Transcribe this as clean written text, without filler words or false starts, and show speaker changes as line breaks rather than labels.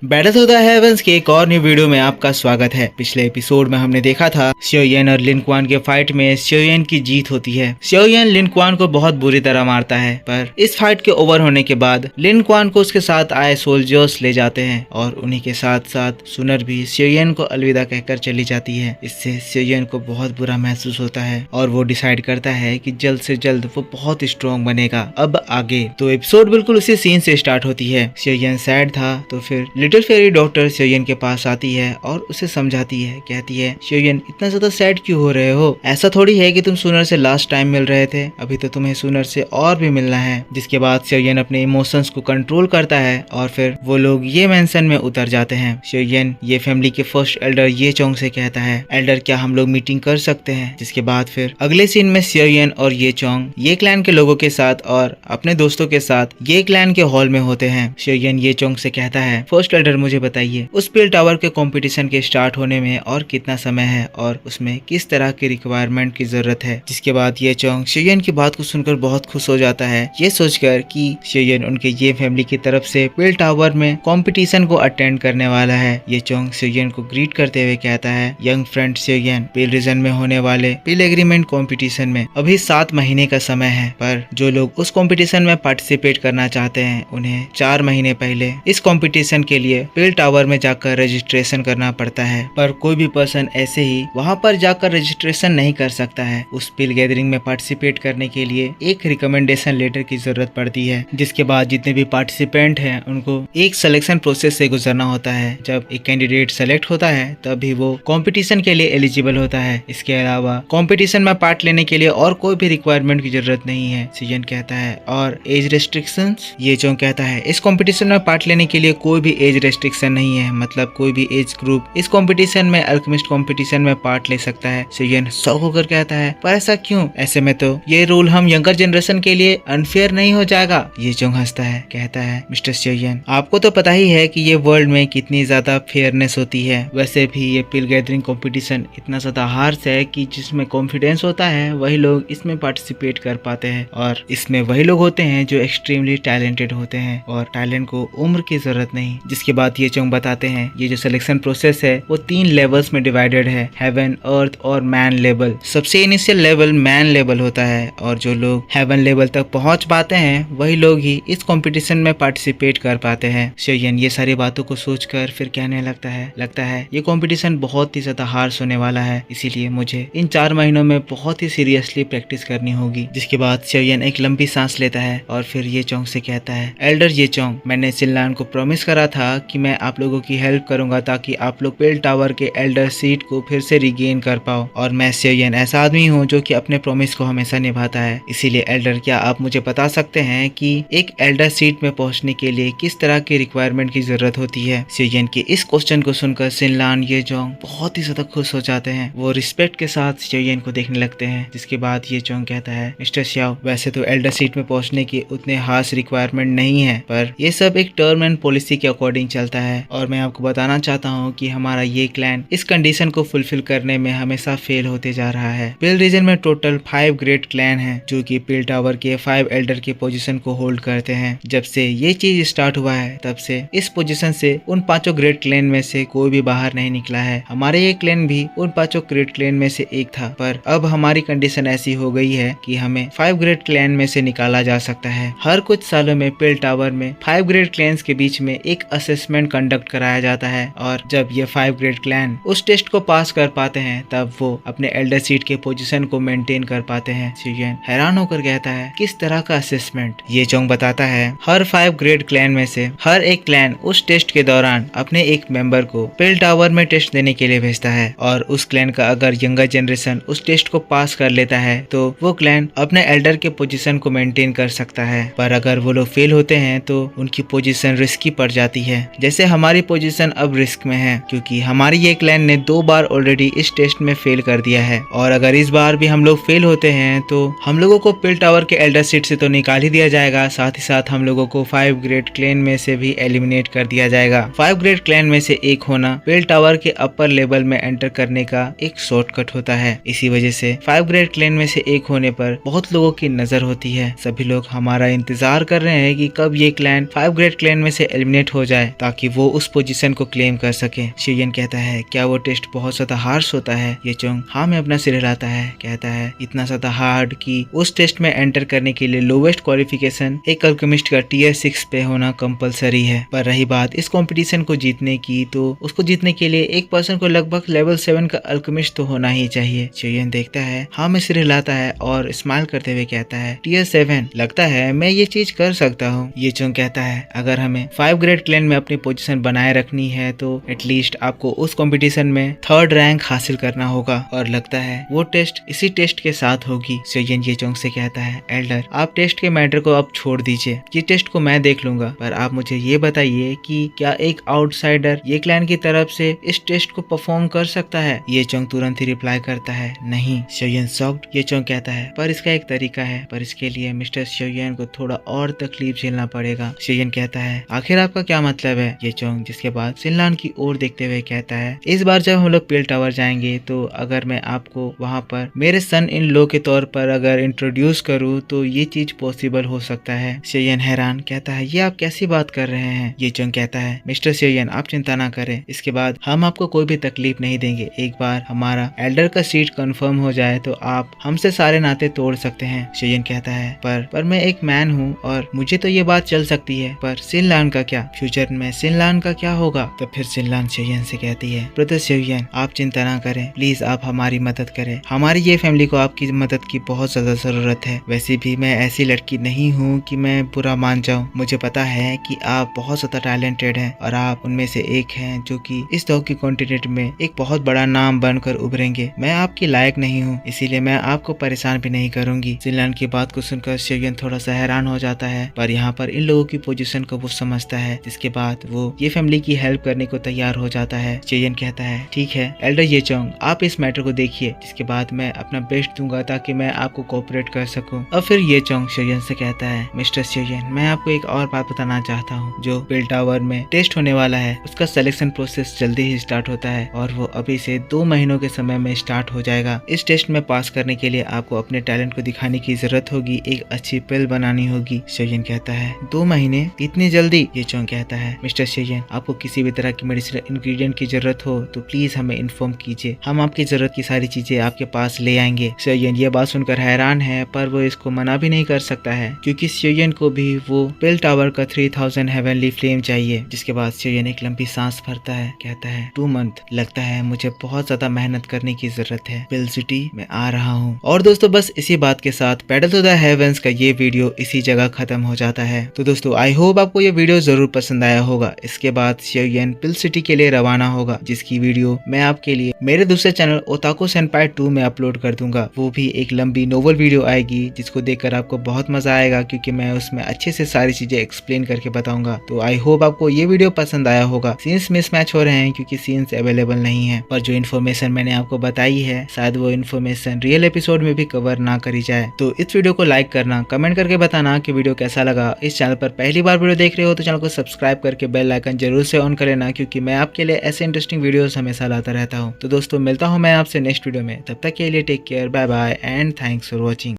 Battle of the heavens के एक और न्यू वीडियो में आपका स्वागत है। पिछले एपिसोड में हमने देखा था शियोयन और लिन कुआन के फाइट में शियोयन की जीत होती है। शियोयन लिन कुआन को बहुत बुरी तरह मारता है, पर इस फाइट के ओवर होने के बाद लिन कुआन को उसके साथ आए सोल्जर्स ले जाते हैं और उन्हीं के साथ साथ सुनर भी शियोयन को अलविदा कहकर चली जाती है। इससे शियोयन को बहुत बुरा महसूस होता है और वो डिसाइड करता है कि जल्द से जल्द वो बहुत स्ट्रॉन्ग बनेगा अब आगे। तो एपिसोड बिल्कुल उसी सीन से स्टार्ट होती है। शियोयन सैड था तो फिर लिटिल फेरी डॉक्टर शियोयन के पास आती है और उसे समझाती है। कहती है, शियोयन इतना ज्यादा सैड क्यों हो रहे हो? ऐसा थोड़ी है कि तुम सुनर से लास्ट टाइम मिल रहे थे, अभी तो तुम्हें सुनर से और भी मिलना है। जिसके बाद शियोयन अपने इमोशंस को कंट्रोल करता है और फिर वो लोग ये मेंशन में उतर जाते हैं। शियोयन ये फैमिली के फर्स्ट एल्डर ये चोंग से कहता है, एल्डर क्या हम लोग मीटिंग कर सकते हैं? जिसके बाद फिर अगले सीन में शियोयन और ये चोंग ये क्लैन के लोगों के साथ और अपने दोस्तों के साथ ये क्लैन के हॉल में होते हैं। शियोयन ये चोंग से कहता है, फर्स्ट एल्डर मुझे बताइए उस पिल टावर के कंपटीशन के स्टार्ट होने में और कितना समय है और उसमें किस तरह की रिक्वायरमेंट की जरूरत है। जिसके बाद ये चोंग शियोयन की बात को सुनकर बहुत खुश हो जाता है, ये सोचकर कि शियोयन उनके ये फैमिली की तरफ से पिल टावर में कंपटीशन को अटेंड करने वाला है। ये चोंग शियोयन को ग्रीट करते हुए कहता है, यंग फ्रेंड शियोयन, पिल रीजन में होने वाले पिल एग्रीमेंट कंपटीशन में अभी 7 महीने का समय है, पर जो लोग उस कंपटीशन में पार्टिसिपेट करना चाहते हैं उन्हें 4 महीने पहले इस कंपटीशन के लिए पिल टावर में जाकर रजिस्ट्रेशन करना पड़ता है। पर कोई भी पर्सन ऐसे ही वहां पर जाकर रजिस्ट्रेशन नहीं कर सकता है। उस पिल गैदरिंग में पार्टिसिपेट करने के लिए एक रिकमेंडेशन लेटर की जरूरत पड़ती है। जिसके बाद जितने भी पार्टिसिपेंट हैं उनको एक सिलेक्शन प्रोसेस से गुजरना होता है। जब एक कैंडिडेट सेलेक्ट होता है तभी वो कंपटीशन के लिए एलिजिबल होता है। इसके अलावा कंपटीशन में पार्ट लेने के लिए और कोई भी रिक्वायरमेंट की जरूरत नहीं है, शियोयन कहता है। और एज रेस्ट्रिक्शंस, ये चोंग कहता है, इस कंपटीशन में पार्ट लेने के लिए कोई भी एज रेस्ट्रिक्शन नहीं है, मतलब कोई भी एज ग्रुप इस कंपटीशन में अल्केमिस्ट कंपटीशन में पार्ट ले सकता है। शियोयन शॉक होकर कहता है, पर ऐसा क्यों? ऐसे में तो ये रूल हम यंगर जनरेशन के लिए अनफेयर नहीं हो जाएगा? ये चोंग हंसता है, कहता है, मिस्टर शियोयन आपको तो पता ही है कि ये वर्ल्ड में कितनी ज्यादा फेयरनेस होती है। वैसे भी ये पिल गैदरिंग कंपटीशन इतना ज्यादा हार्श है कि जिसमें कॉन्फिडेंस होता है वही लोग इसमें पार्टिसिपेट कर पाते हैं और इसमें वही लोग होते हैं जो एक्सट्रीमली टैलेंटेड होते हैं और टैलेंट को उम्र की जरूरत नहीं। जिसके बाद ये चोंग बताते हैं, ये जो सिलेक्शन प्रोसेस है वो 3 लेवल्स में डिवाइडेड है, हेवन, अर्थ और मैन लेवल। सबसे इनिशियल लेवल मैन लेवल होता है और जो लोग हेवन लेवल तक पहुंच पाते हैं वही लोग ही इस कंपटीशन में पार्टिसिपेट कर पाते हैं। शियोयन ये सारी बातों को सोचकर फिर कहने लगता है ये कंपटीशन बहुत ही ज्यादा हार्श होने वाला है, इसीलिए मुझे इन 4 महीनों में बहुत ही सीरियसली प्रैक्टिस करनी होगी। जिसके बाद शियोयन एक लंबी सांस लेता है और फिर ये चोंग से कहता है, एल्डर ये चोंग, मैंने सिनलान को प्रॉमिस करा था कि मैं आप लोगों की हेल्प करूंगा ताकि आप लोग पिल टावर के एल्डर सीट को फिर से रिगेन कर पाओ। और मैं शियोयन ऐसा आदमी हूँ जो कि अपने प्रॉमिस को हमेशा निभाता है। इसीलिए एल्डर क्या आप मुझे बता सकते हैं कि एक एल्डर सीट में पहुंचने के लिए किस तरह की रिक्वायरमेंट की जरूरत होती है? शियोयन के इस क्वेश्चन को सुनकर सिनलान ये चोंग बहुत ही ज्यादा खुश हो जाते हैं। वो रिस्पेक्ट के साथ शियोयन को देखने लगते हैं। जिसके बाद ये चोंग कहता है, मिस्टर शियाओ, वैसे तो एल्डर सीट में पहुंचने की उतने खास रिक्वायरमेंट नहीं है, पर ये सब एक टर्म एंड पॉलिसी के अकॉर्डिंग चलता है और मैं आपको बताना चाहता हूँ कि हमारा ये क्लैन इस कंडीशन को फुलफिल करने में हमेशा फेल होते जा रहा है। पिल रीजन में टोटल 5 ग्रेट क्लैन है जो कि पिल टावर के 5 एल्डर के पोजीशन को होल्ड करते हैं। जब से ये चीज स्टार्ट हुआ है तब से इस पोजीशन से उन 5 ग्रेट क्लैन में से कोई भी बाहर नहीं निकला है। हमारे ये क्लैन भी उन 5 ग्रेट क्लैन में से एक था, पर अब हमारी कंडीशन ऐसी हो गई है कि हमें 5 ग्रेट क्लैन में से निकाला जा सकता है। हर कुछ सालों में पिल टावर में 5 ग्रेट क्लैंस के बीच में एक असेसमेंट कंडक्ट कराया जाता है और जब ये 5 ग्रेट क्लैन उस टेस्ट को पास कर पाते हैं तब वो अपने एल्डर सीट के पोजीशन को मेंटेन कर पाते हैं। शियोयन हैरान होकर कहता है, किस तरह का असेसमेंट? ये चोंग बताता है, हर 5 ग्रेट क्लैन में से हर एक क्लैन उस टेस्ट के दौरान अपने एक मेंबर को पिल टावर में टेस्ट देने के लिए भेजता है और उस क्लैन का अगर यंगर जनरेशन उस टेस्ट को पास कर लेता है तो वो क्लैन अपने एल्डर के पोजीशन को मेंटेन कर सकता है। पर अगर वो लोग फेल होते हैं तो उनकी पोजीशन रिस्की पड़ जाती है। जैसे हमारी पोजीशन अब रिस्क में है क्योंकि हमारी ये क्लैन ने 2 बार ऑलरेडी इस टेस्ट में फेल कर दिया है और अगर इस बार भी हम लोग फेल होते हैं तो हम लोगों को पिल टावर के एल्डर सीट से तो निकाल ही दिया जाएगा, साथ ही साथ हम लोगों को 5 ग्रेट क्लैन में से भी एलिमिनेट कर दिया जाएगा। 5 ग्रेट क्लैन में से एक होना पिल टावर के अपर लेवल में एंटर करने का एक शॉर्टकट होता है। इसी वजह से 5 ग्रेट क्लैन में से एक होने पर बहुत लोगों की नजर होती है। सभी लोग हमारा इंतजार कर रहे हैं कि कब ये क्लैन 5 ग्रेट क्लैन में से एलिमिनेट हो जाए ताकि वो उस पोजीशन को क्लेम कर सके। शियोयन कहता है क्या वो टेस्ट बहुत ज्यादा हार्श होता है? ये चोंग हाँ में अपना सिर हिलाता है, कहता है इतना ज्यादा हार्ड कि उस टेस्ट में एंटर करने के लिए लोवेस्ट क्वालिफिकेशन एक अल्केमिस्ट का टियर 6 पे होना कंपलसरी है। पर रही बात इस कंपटीशन को जीतने की, तो उसको जीतने के लिए एक पर्सन को लगभग लेवल 7 का अल्केमिस्ट तो होना ही चाहिए। शियोयन देखता है, हाँ में सिर हिलाता है और स्माइल करते हुए कहता है टियर 7, लगता है मैं ये चीज कर सकता हूँ। ये चोंग कहता है अगर हमें 5 ग्रेड क्लैन में अपनी पोजीशन बनाए रखनी है तो एटलीस्ट आपको उस कंपटीशन में 3rd रैंक हासिल करना होगा, और लगता है वो टेस्ट इसी टेस्ट के साथ होगी। शियोयन ये चोंग से कहता है एल्डर आप टेस्ट के मैटर को अब छोड़ दीजिए, ये टेस्ट को मैं देख लूंगा, पर आप मुझे ये बताइए कि क्या एक आउटसाइडर ये क्लैन की तरफ से इस टेस्ट को परफॉर्म कर सकता है? ये चोंग तुरंत ही रिप्लाई करता है नहीं। शियोयन शॉक्ड। ये चोंग कहता है पर इसका एक तरीका है, पर इसके लिए मिस्टर शियोयन को थोड़ा और तकलीफ झेलना पड़ेगा। शियोयन कहता है आखिर आपका क्या मतलब है? ये चोंग जिसके बाद सिनलान की ओर देखते हुए कहता है इस बार जब हम लोग पिल टावर जाएंगे तो अगर मैं आपको वहाँ पर मेरे सन इन लॉ के तौर पर अगर इंट्रोड्यूस करूँ तो ये चीज पॉसिबल हो सकता है। शियोयन हैरान, कहता है ये आप कैसी बात कर रहे हैं? ये चोंग कहता है मिस्टर शियोयन आप चिंता ना करें, इसके बाद हम आपको कोई भी तकलीफ नहीं देंगे। एक बार हमारा एल्डर का सीट कंफर्म हो जाए तो आप हमसे सारे नाते तोड़ सकते हैं। शियोयन कहता है पर मैं एक मैन हूँ और मुझे तो ये बात चल सकती है, पर सिनलान का क्या? फ्यूचर में सिनलान का क्या होगा? तो फिर सिनलान शियोयन से कहती है ब्रदर शियोयन आप चिंता ना करें, प्लीज आप हमारी मदद करें, हमारी ये फैमिली को आपकी मदद की बहुत ज्यादा जरूरत है। वैसे भी मैं ऐसी लड़की नहीं हूँ कि मैं बुरा मान जाऊँ, मुझे पता है कि आप बहुत ज्यादा टैलेंटेड हैं और आप उनमें से एक हैं जो कि इस दौर के कॉन्टिनेंट में एक बहुत बड़ा नाम बनकर उभरेंगे। मैं आपकी लायक नहीं हूँ, इसीलिए मैं आपको परेशान भी नहीं करूंगी। सिनलान की बात को सुनकर शियोयन थोड़ा सा हैरान हो जाता है, पर यहाँ पर इन लोगों की पोजीशन को वो समझता है, जिसके बाद वो ये फैमिली की हेल्प करने को तैयार हो जाता है। शियोयन कहता है ठीक है एल्डर ये चोंग आप इस मैटर को देखिए, जिसके बाद मैं अपना बेस्ट दूंगा ताकि मैं आपको कोऑपरेट कर सकूं। और फिर ये चोंग शियोयन से कहता है मिस्टर शियोयन मैं आपको एक और बात बताना चाहता हूँ, जो पिल टावर में टेस्ट होने वाला है उसका सिलेक्शन प्रोसेस जल्दी ही स्टार्ट होता है और वो अभी से 2 महीनों के समय में स्टार्ट हो जाएगा। इस टेस्ट में पास करने के लिए आपको अपने टैलेंट को दिखाने की जरूरत होगी, एक अच्छी पिल बनानी होगी। शियोयन कहता है 2 महीने इतनी जल्दी? ये चोंग कहता है मिस्टर शियोयन आपको किसी भी तरह की मेडिसिनल इंग्रेडिएंट की जरूरत हो तो प्लीज हमें इन्फॉर्म कीजिए, हम आपकी जरूरत की सारी चीजें आपके पास ले आएंगे। शियोयन ये बात सुनकर हैरान है, पर वो इसको मना भी नहीं कर सकता है क्योंकि शियोयन को भी वो पिल टावर का 3000 हेवनली फ्लेम चाहिए। जिसके बाद शियोयन एक लंबी सांस भरता है, कहता है 2 मंथ, लगता है मुझे बहुत ज्यादा मेहनत करने की जरूरत है, पिल सिटी में आ रहा हूँ। और दोस्तों बस इसी बात के साथ पैडल टू द हेवंस का ये वीडियो इसी जगह खत्म हो जाता है। तो दोस्तों आई होप आपको ये वीडियो जरूर पसंद आया होगा। इसके बाद शियोयन पिल सिटी के लिए रवाना होगा, जिसकी वीडियो मैं आपके लिए मेरे दूसरे चैनल ओताको सेनपाई 2 में अपलोड कर दूंगा। वो भी एक लंबी नोवेल वीडियो आएगी जिसको देखकर आपको बहुत मजा आएगा, क्योंकि मैं उसमें अच्छे से सारी चीजें एक्सप्लेन करके बताऊंगा। तो आई होप आपको ये वीडियो पसंद आया होगा। सीन्स मिसमैच हो रहे हैं क्योंकि सीन्स अवेलेबल नहीं है, पर जो इन्फॉर्मेशन मैंने आपको बताई है शायद वो इन्फॉर्मेशन रियल एपिसोड में भी कवर ना करी जाए। तो इस वीडियो को लाइक करना, कमेंट करके बताना कि वीडियो कैसा लगा। इस चैनल पर पहली बार वीडियो देख रहे हो तो चैनल को सब्सक्राइब करके बेल आइकन जरूर से ऑन कर लेना, क्योंकि मैं आपके लिए ऐसे इंटरेस्टिंग वीडियोस हमेशा लाता रहता हूँ। तो दोस्तों मिलता हूँ मैं आपसे नेक्स्ट वीडियो में, तब तक के लिए take care, bye bye and thanks for watching.